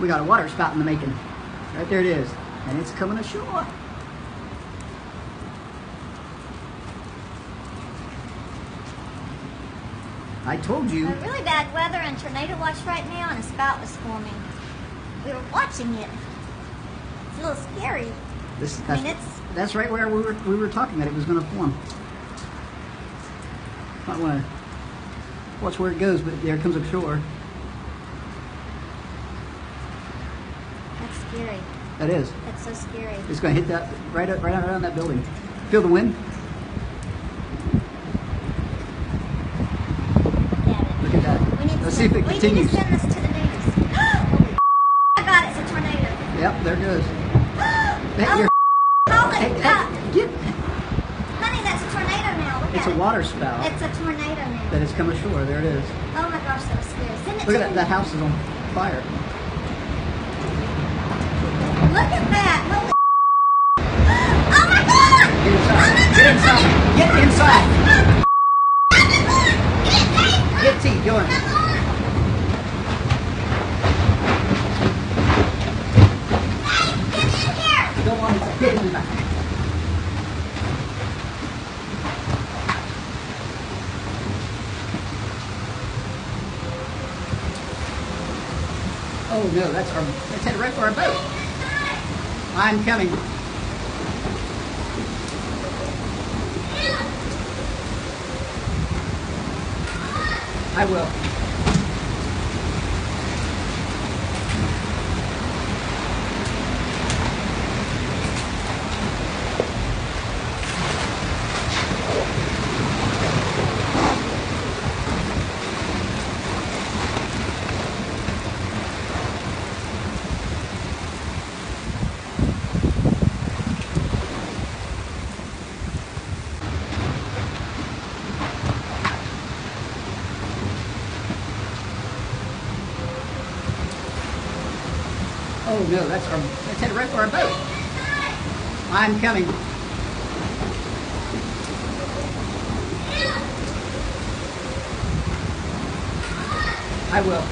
We got a water spout in the making. Right there it is. And it's coming ashore. I told you. Really bad weather and tornado watch right now, and a spout was forming. We were watching it. It's a little scary. That's right where we were talking that it was going to form. Might want to watch where it goes, but there it comes ashore. That's scary. That is. That's so scary. It's going to hit that right around that building. Feel the wind? Look at that. Let's see if it continues. We need to send this to the news. I got it. It's a tornado. Yep, there it goes. Honey, that's a tornado now. Look it's at a water spout. It's a tornado now. That has come ashore. There it is. Oh my gosh, that was scary. Send it Look to at that. That house is on fire. Look at that. Holy oh my god! Get inside. Get inside. Get T. Go in. Go on inside. Get in the back. Oh no, that's headed right for our boat. I'm coming. I will. Oh no, that's headed right for our boat. I'm coming. I will.